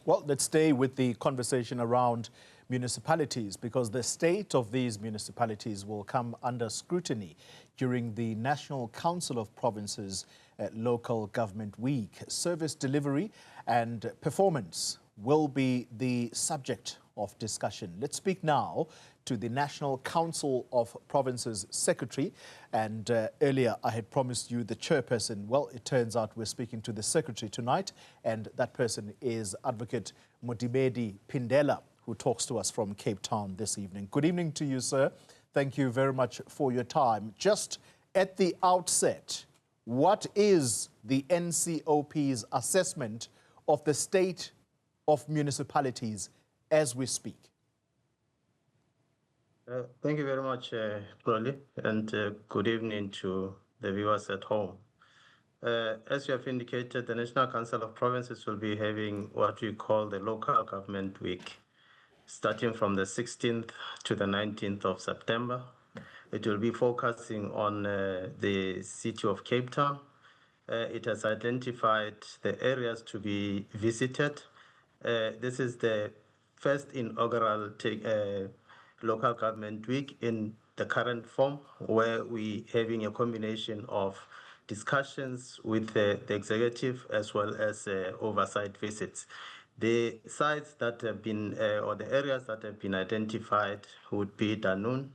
Well, let's stay with the conversation around municipalities, because the state of these municipalities will come under scrutiny during the National Council of Provinces Local Government Week. Service delivery and performance will be the subject of discussion. Let's speak now to the National Council of Provinces Secretary. And earlier I had promised you the chairperson. Well, it turns out we're speaking to the secretary tonight, and that person is Advocate Modibedi Phindela, who talks to us from Cape Town this evening. Good evening to you, sir. Thank you very much for your time. Just at the outset, what is the NCOP's assessment of the state of municipalities as we speak? Thank you very much, Crowley, and good evening to the viewers at home. As you have indicated, the National Council of Provinces will be having what we call the Local Government Week, starting from the 16th to the 19th of September. It will be focusing on the city of Cape Town. It has identified the areas to be visited. This is the first inaugural Local Government Week in the current form, where we're having a combination of discussions with the executive as well as oversight visits. The sites that have been, or the areas that have been identified would be Danun,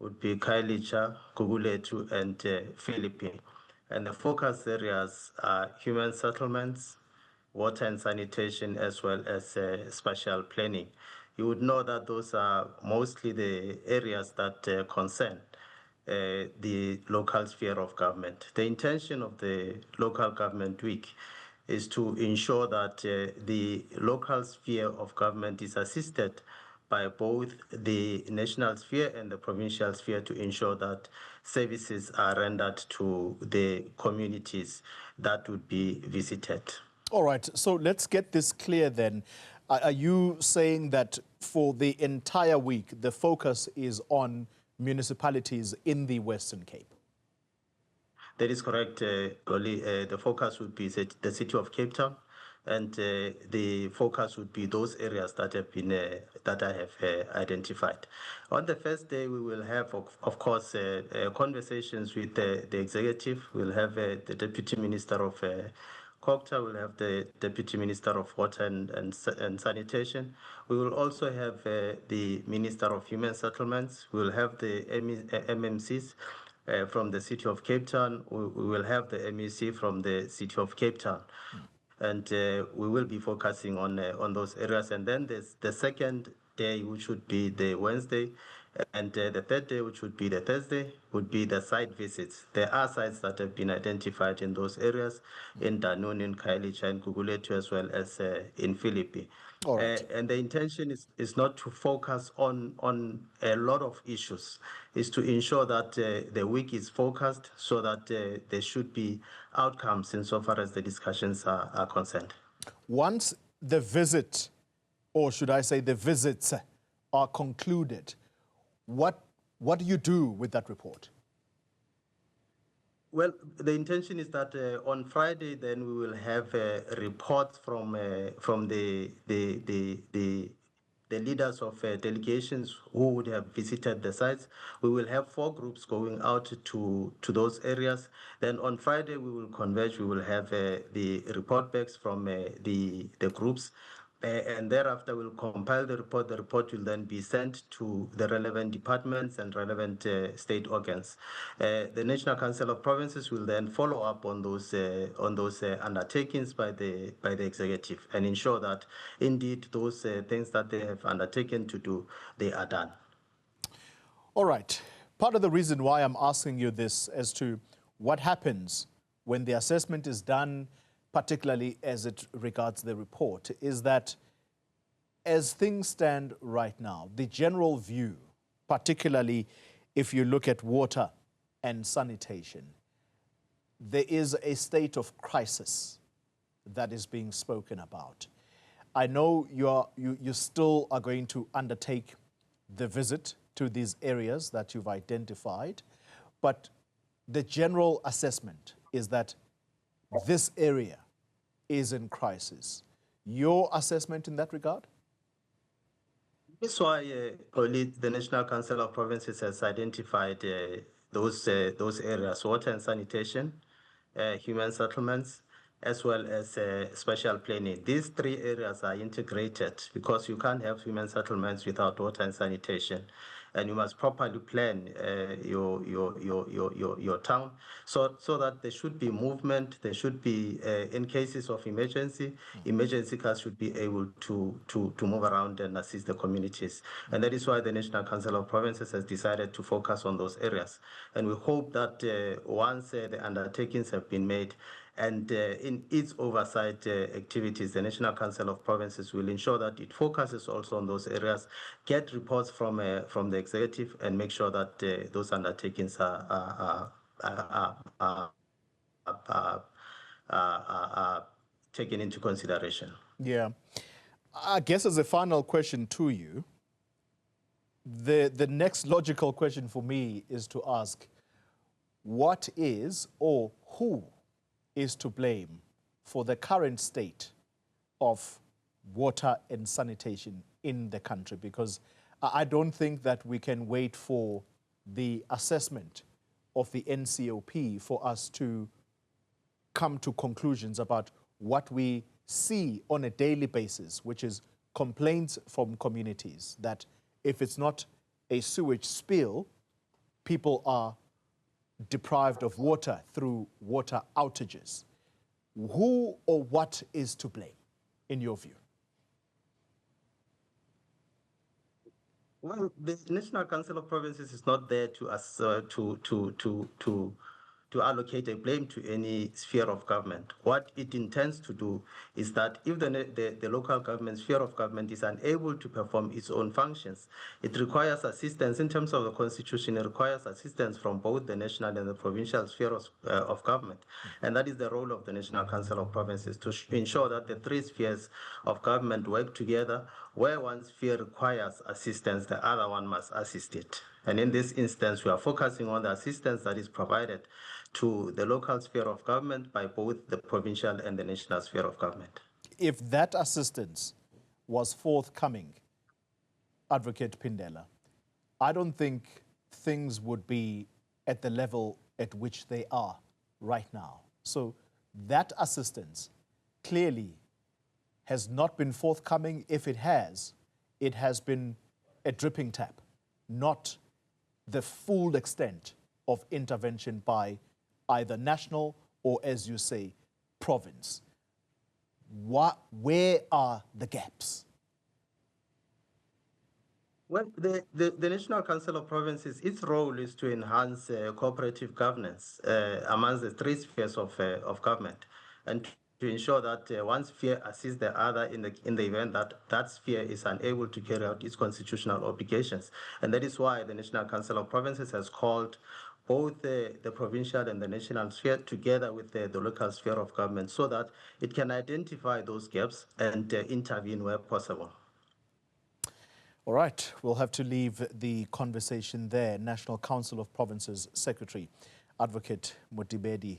would be Kailicha, Guguletu, and Philippine. And the focus areas are human settlements, water and sanitation, as well as spatial planning. You would know that those are mostly the areas that concern the local sphere of government. The intention of the Local Government Week is to ensure that the local sphere of government is assisted by both the national sphere and the provincial sphere to ensure that services are rendered to the communities that would be visited. All right, so let's get this clear then. Are you saying that for the entire week, the focus is on municipalities in the Western Cape? That is correct, Goli. The focus would be the city of Cape Town, and the focus would be those areas that have been that I have identified. On the first day, we will have, of course, conversations with the executive. We'll have the Deputy Minister of Cocta, will have the Deputy Minister of Water and Sanitation. We will also have the Minister of Human Settlements. We will have the MMCs from the City of Cape Town. We will have the MEC from the City of Cape Town. And we will be focusing on those areas. And then there's the second day, which would be the Wednesday, and the third day, which would be the Thursday, would be the site visits. There are sites that have been identified in those areas, in Danun, in Kailicha, in Guguletu, as well as in Philippi. All right. And the intention is not to focus on a lot of issues, is to ensure that the week is focused so that there should be outcomes insofar as the discussions are concerned. Once the visit, or should I say the visits, are concluded, what do you do with that report? Well, the intention is that on Friday, then we will have reports from the leaders of delegations who would have visited the sites. We will have 4 groups going out to those areas. Then on Friday, we will converge. We will have the report backs from the groups. And thereafter, we'll compile the report. The report will then be sent to the relevant departments and relevant state organs. The National Council of Provinces will then follow up on those undertakings by the executive and ensure that indeed those things that they have undertaken to do, they are done. All right. Part of the reason why I'm asking you this as to what happens when the assessment is done, particularly as it regards the report, is that as things stand right now, the general view, particularly if you look at water and sanitation, there is a state of crisis that is being spoken about. I know you still are going to undertake the visit to these areas that you've identified, but the general assessment is that this area is in crisis. Your assessment in that regard? That's why only the National Council of Provinces has identified those areas: water and sanitation, human settlements, as well as special planning. These three areas are integrated because you can't have human settlements without water and sanitation, and you must properly plan your town so that there should be movement. There should be in cases of emergency cars should be able to move around and assist the communities, and that is why the National Council of Provinces has decided to focus on those areas, and we hope that once the undertakings have been made, and in its oversight activities, the National Council of Provinces will ensure that it focuses also on those areas, get reports from the executive, and make sure that those undertakings are taken into consideration. Yeah. I guess as a final question to you, the next logical question for me is to ask, what is or who is to blame for the current state of water and sanitation in the country? Because I don't think that we can wait for the assessment of the NCOP for us to come to conclusions about what we see on a daily basis, which is complaints from communities that if it's not a sewage spill, people are deprived of water through water outages. Who or what is to blame, in your view? Well, the National Council of Provinces is not there to allocate a blame to any sphere of government. What it intends to do is that if the local government sphere of government is unable to perform its own functions, it requires assistance. In terms of the Constitution, it requires assistance from both the national and the provincial sphere of government. And that is the role of the National Council of Provinces, to ensure that the three spheres of government work together. Where one sphere requires assistance, the other one must assist it. And in this instance, we are focusing on the assistance that is provided to the local sphere of government by both the provincial and the national sphere of government. If that assistance was forthcoming, Advocate Phindela, I don't think things would be at the level at which they are right now. So that assistance clearly has not been forthcoming. If it has been a dripping tap, not the full extent of intervention by either national or, as you say, province. Where are the gaps? Well, the National Council of Provinces, its role is to enhance cooperative governance amongst the three spheres of government, and to ensure that one sphere assists the other in the event that that sphere is unable to carry out its constitutional obligations. And that is why the National Council of Provinces has called both the provincial and the national sphere together with the local sphere of government, so that it can identify those gaps and intervene where possible. All right, we'll have to leave the conversation there. National Council of Provinces Secretary, Advocate Modibedi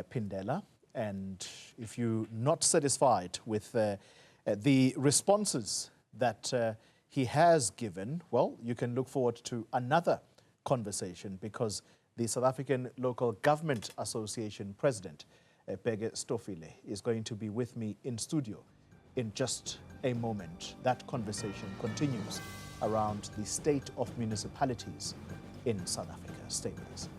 Phindela. And if you're not satisfied with the responses that he has given, well, you can look forward to another conversation, because the South African Local Government Association President, Bheke Stofile, is going to be with me in studio in just a moment. That conversation continues around the state of municipalities in South Africa. Stay with us.